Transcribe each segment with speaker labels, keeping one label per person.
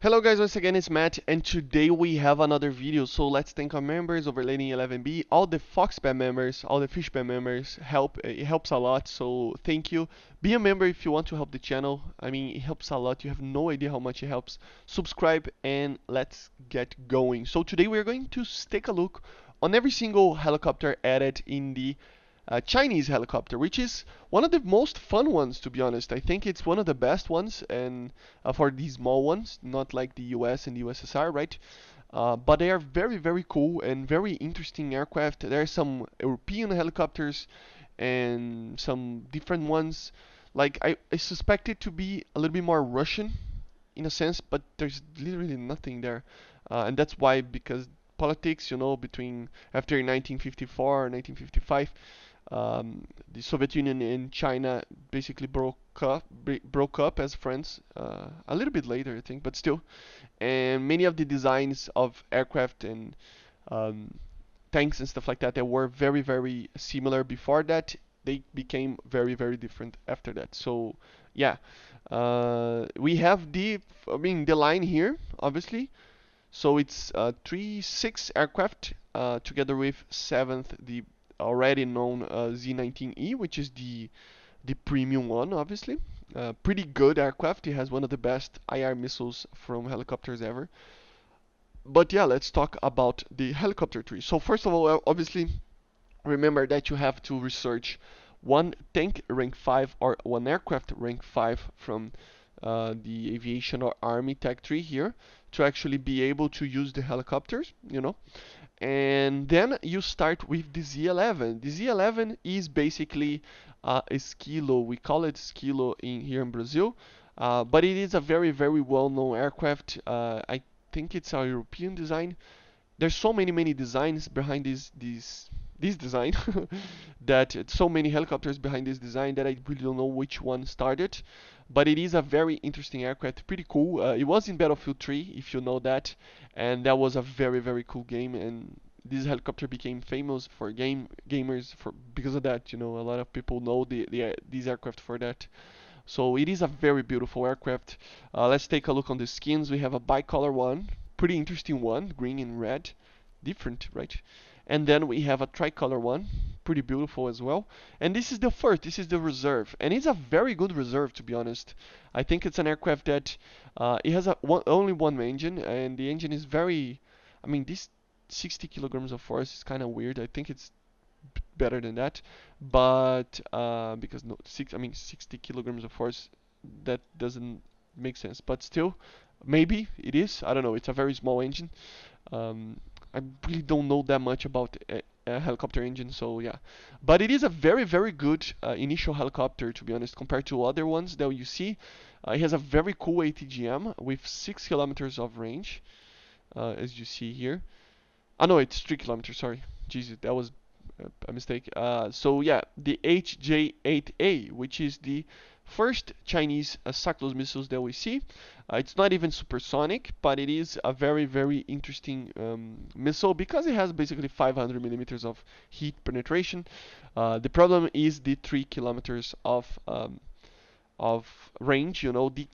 Speaker 1: Hello guys, once again it's Matt, and today we have another video. So let's thank our members over Laning 11B, all the Foxpam members, all the Fishpam members. It helps a lot, so thank you. Be a member if you want to help the channel. I mean, it helps a lot. You have no idea how much it helps. Subscribe and let's get going. So today we are going to take a look on every single helicopter added in the Chinese helicopter, which is one of the most fun ones, to be honest. I think it's one of the best ones, and for these small ones, not like the US and the USSR, right? But they are very, very cool and very interesting aircraft. There are some European helicopters and some different ones. Like I suspect it to be a little bit more Russian in a sense, but there's literally nothing there, and that's why because politics, between after 1954 or 1955, the Soviet Union and China basically broke up as friends a little bit later, I think, but still. And many of the designs of aircraft and um, tanks and stuff like that were very, very similar before that. They became very, very different after that. So, yeah, we have the line here, obviously. So it's 3-6 aircraft together with 7th, the already known Z-19E, which is the premium one, obviously. Pretty good aircraft. It has one of the best IR missiles from helicopters ever. But yeah, let's talk about the helicopter tree. So first of all, obviously, remember that you have to research one tank rank 5 or one aircraft rank 5 from the aviation or army tech tree here to actually be able to use the helicopters. And then you start with the Z11. The Z11 is basically a Esquilo. We call it Esquilo here in Brazil, but it is a very, very well-known aircraft. I think it's a European design. There's so many designs behind this design that so many helicopters behind this design that I really don't know which one started, but it is a very interesting aircraft, pretty cool. It was in Battlefield 3, if you know that, and that was a very, very cool game, and this helicopter became famous for gamers for because of that. A lot of people know these aircraft for that. So it is a very beautiful aircraft. Let's take a look on the skins. We have a bicolor one, pretty interesting one, green and red, different, right? And then we have a tricolor one, pretty beautiful as well. And this is the first, this is the reserve, and it's a very good reserve, to be honest. I think it's an aircraft that it has only one engine, and the engine is very, I mean, this 60 kilograms of force is kind of weird. I think it's better than that, but because no, 60 kilograms of force, that doesn't make sense. But still, maybe it is. I don't know. It's a very small engine. Um, I really don't know that much about a helicopter engine, so yeah. But it is a very, very good initial helicopter, to be honest, compared to other ones that you see. It has a very cool ATGM with 6 kilometers of range, as you see here. No, it's 3 kilometers. Sorry, Jesus, that was a mistake. So yeah, the HJ-8A, which is the first Chinese Cyclones missiles that we see. It's not even supersonic, but it is a very, very interesting missile because it has basically 500 millimeters of heat penetration. The problem is the 3 kilometers of range.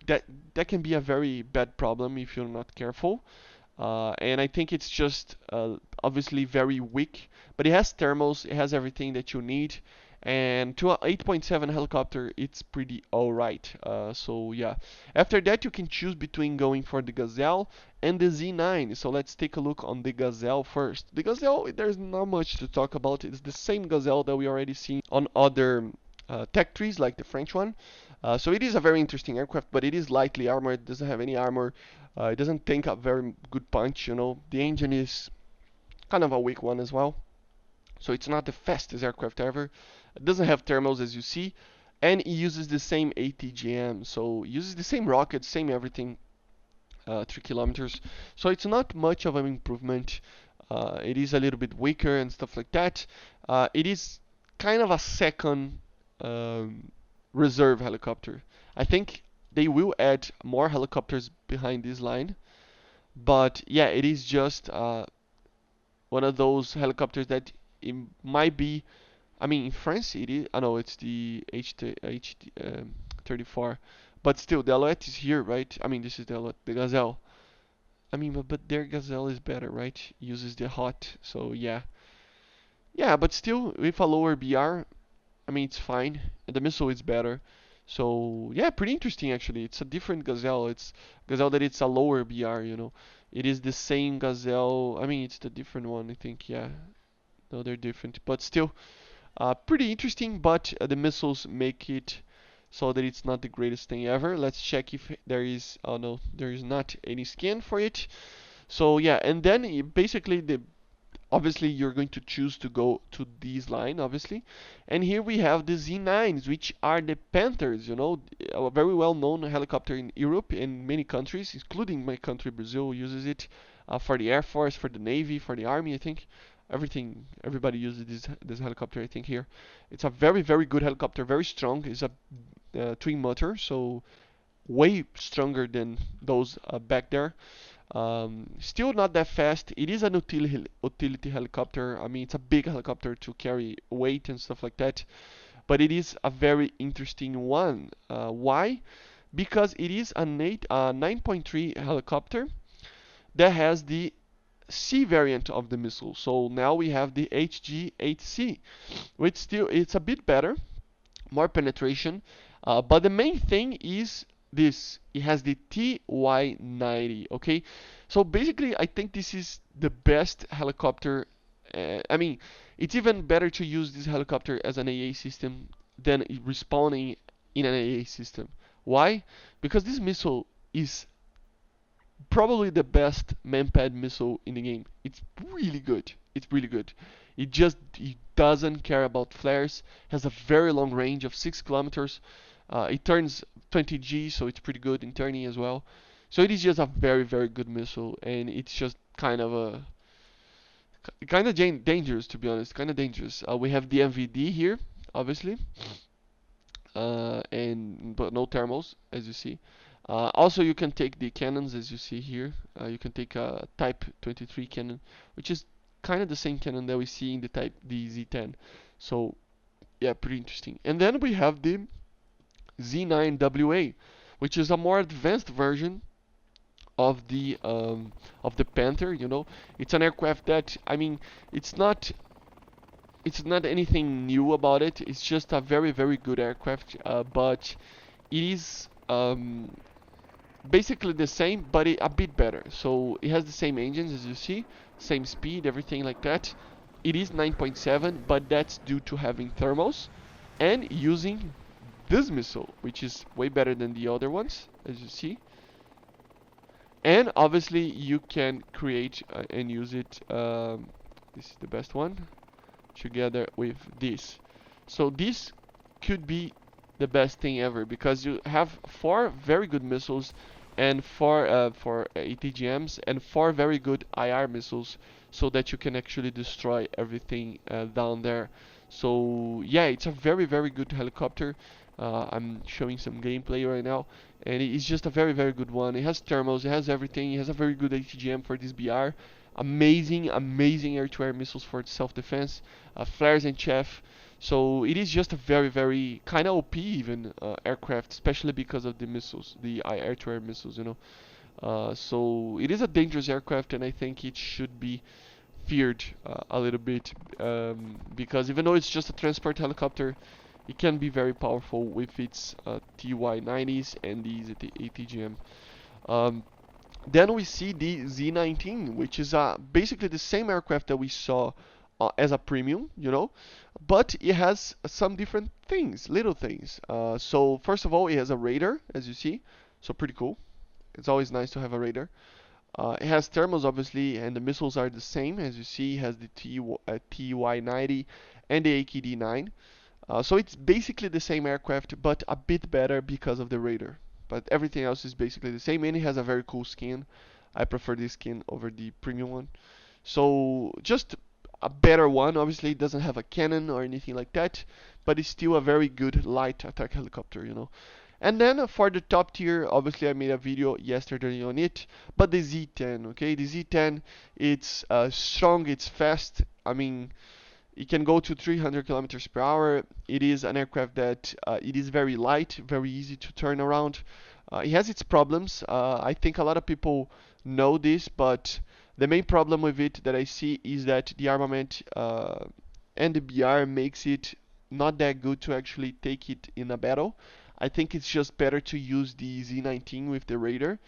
Speaker 1: That can be a very bad problem if you're not careful. And I think it's just obviously very weak, but it has thermals, it has everything that you need, and to a 8.7 helicopter, it's pretty alright. So yeah, after that you can choose between going for the Gazelle and the Z9. So let's take a look on the Gazelle first. The Gazelle, there's not much to talk about. It's the same Gazelle that we already seen on other tech trees like the French one. So it is a very interesting aircraft, but it is lightly armored. It doesn't have any armor. It doesn't take a very good punch. The engine is kind of a weak one as well. So it's not the fastest aircraft ever. It doesn't have thermals as you see, and it uses the same ATGM. So it uses the same rocket, same everything, 3 kilometers. So it's not much of an improvement. It is a little bit weaker and stuff like that. It is kind of a second um, reserve helicopter. I think they will add more helicopters behind this line, but yeah, it is just one of those helicopters that it might be. I mean, in France, it is. I know it's the HT 34, but still, the Alouette is here, right? I mean, this is the Alouette, the Gazelle. I mean, but their Gazelle is better, right? Uses the hot, so yeah. Yeah, but still, with a lower BR, I mean, it's fine. And the missile is better. So yeah, pretty interesting actually. It's a different Gazelle. It's Gazelle that it's a lower BR, you know. It is the same Gazelle. I mean, it's the different one, I think. Yeah, no, they're different, but still, pretty interesting. But the missiles make it so that it's not the greatest thing ever. Let's check if there is. Oh no, there is not any skin for it. So yeah, and then basically the obviously you're going to choose to go to this line, obviously. And here we have the Z9s, which are the Panthers, you know, a very well known helicopter in Europe and many countries, including my country Brazil uses it for the Air Force, for the Navy, for the Army, I think. Everybody uses this helicopter, I think here. It's a very good helicopter, very strong. It's a twin motor, so way stronger than those back there. Still not that fast. It is an utility helicopter. I mean, it's a big helicopter to carry weight and stuff like that. But it is a very interesting one. Why? Because it is a 9.3 helicopter that has the C variant of the missile. So now we have the HG-8C, which still it's a bit better, more penetration. But the main thing is this. It has the TY90. Okay, so basically, I think this is the best helicopter. I mean, it's even better to use this helicopter as an AA system than respawning in an AA system. Why? Because this missile is probably the best manpad missile in the game. It's really good. It's really good. It doesn't care about flares. Has a very long range of 6 kilometers. It turns 20G, so it's pretty good in turning as well. So it is just a very good missile, and it's just kind of dangerous, to be honest. Kind of dangerous. We have the MVD here, obviously, and but no thermals, as you see. Also, you can take the cannons, as you see here. You can take a Type 23 cannon, which is kind of the same cannon that we see in the Type DZ10. So yeah, pretty interesting. And then we have the Z9WA, which is a more advanced version of the Panther. You know, it's an aircraft that, I mean, it's not anything new about it. It's just a very good aircraft, but it is basically the same, but a bit better. So it has the same engines as you see, same speed, everything like that. It is 9.7, but that's due to having thermals and using this missile, which is way better than the other ones, as you see. And obviously you can create and use it. This is the best one together with this. So this could be the best thing ever because you have 4 very good missiles and 4 ATGMs and 4 very good IR missiles, so that you can actually destroy everything down there. So yeah, it's a very good helicopter. I'm showing some gameplay right now, and it's just a very good one. It has thermals, it has everything, it has a very good ATGM for this BR. Amazing air-to-air missiles for self-defense, flares and chaff. So it is just a very kind of OP even aircraft, especially because of the missiles, the air-to-air missiles, you know. So it is a dangerous aircraft, and I think it should be feared a little bit, because even though it's just a transport helicopter, it can be very powerful with its TY90s and these ATGM. Then we see the Z19, which is basically the same aircraft that we saw as a premium, you know, but it has some different things, little things. So first of all, it has a radar, as you see, so pretty cool. It's always nice to have a radar. It has thermals, obviously, and the missiles are the same. As you see, it has the TY90 and the AKD-9. So it's basically the same aircraft, but a bit better because of the radar. But everything else is basically the same, and it has a very cool skin. I prefer this skin over the premium one. So just a better one. Obviously, it doesn't have a cannon or anything like that, but it's still a very good light attack helicopter, you know. And then for the top tier, obviously I made a video yesterday on it, but the Z10, okay? The Z10, it's strong, it's fast. I mean, it can go to 300 kilometers per hour. It is an aircraft that it is very light, very easy to turn around. It has its problems. I think a lot of people know this, but the main problem with it that I see is that the armament and the BR makes it not that good to actually take it in a battle. I think it's just better to use the Z19 with the radar.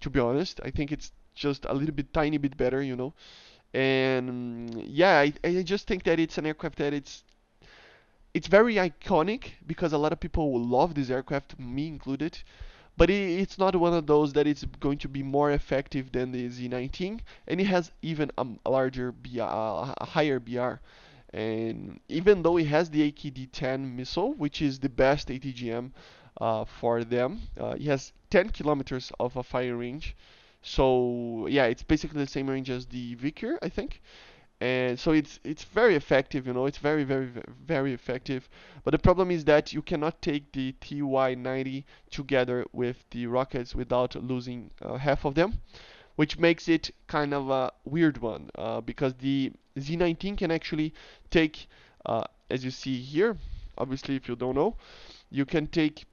Speaker 1: To be honest, I think it's just a little bit, tiny bit better, you know. And yeah, I just think that it's an aircraft that it's very iconic because a lot of people will love this aircraft, me included. But it's not one of those that it's going to be more effective than the Z19, and it has even a larger BR, a higher BR. And even though it has the AKD-10 missile, which is the best ATGM for them, it has 10 kilometers of a fire range. So yeah, it's basically the same range as the Vickers, I think. And so it's very effective, you know, it's very effective. But the problem is that you cannot take the TY90 together with the rockets without losing half of them, which makes it kind of a weird one because the Z19 can actually take, as you see here, obviously if you don't know, you can take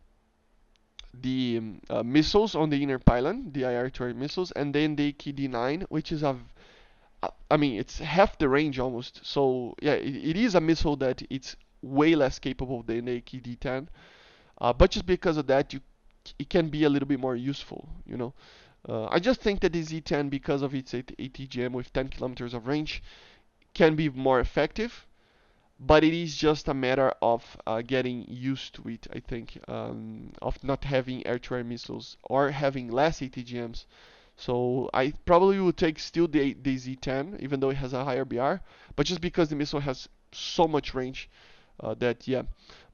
Speaker 1: the missiles on the inner pylon, the IR-2 missiles, and then the KD-9, which is a I mean, it's half the range almost. So yeah, it is a missile that it's way less capable than the KD-10. But just because of that, it can be a little bit more useful, you know. I just think that the Z10, because of its ATGM with 10 kilometers of range, can be more effective. But it is just a matter of getting used to it, I think, of not having air-to-air missiles or having less ATGMs. So I probably would take still the Z10, even though it has a higher BR, but just because the missile has so much range that yeah.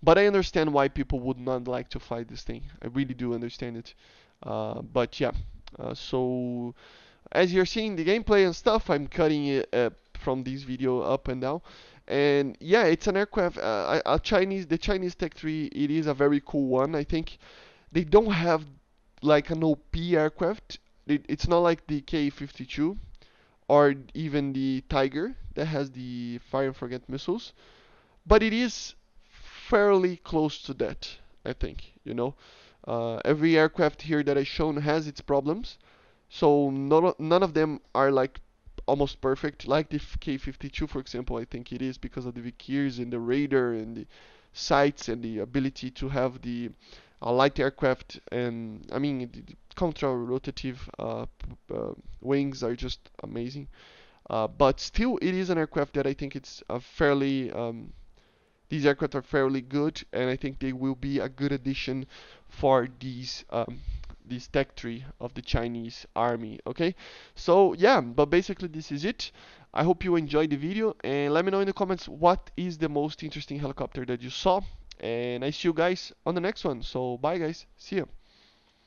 Speaker 1: But I understand why people would not like to fly this thing. I really do understand it. But yeah, so as you're seeing the gameplay and stuff, I'm cutting it from this video up and down. And yeah, it's an aircraft, the Chinese Tech 3. It is a very cool one. I think they don't have like an OP aircraft. It's not like the K-52 or even the Tiger that has the fire and forget missiles, but it is fairly close to that, I think. You know, every aircraft here that I shown has its problems, so none of them are like almost perfect. Like the K-52, for example, I think it is because of the Vickers and the radar and the sights and the ability to have the light aircraft. And I mean, the contra-rotative wings are just amazing. But still, it is an aircraft that I think it's a fairly these aircraft are fairly good, and I think they will be a good addition for these tech tree of the Chinese army. Okay, so yeah, but basically this is it. I hope you enjoyed the video, and let me know in the comments what is the most interesting helicopter that you saw. And I see you guys on the next one. So bye guys, see ya.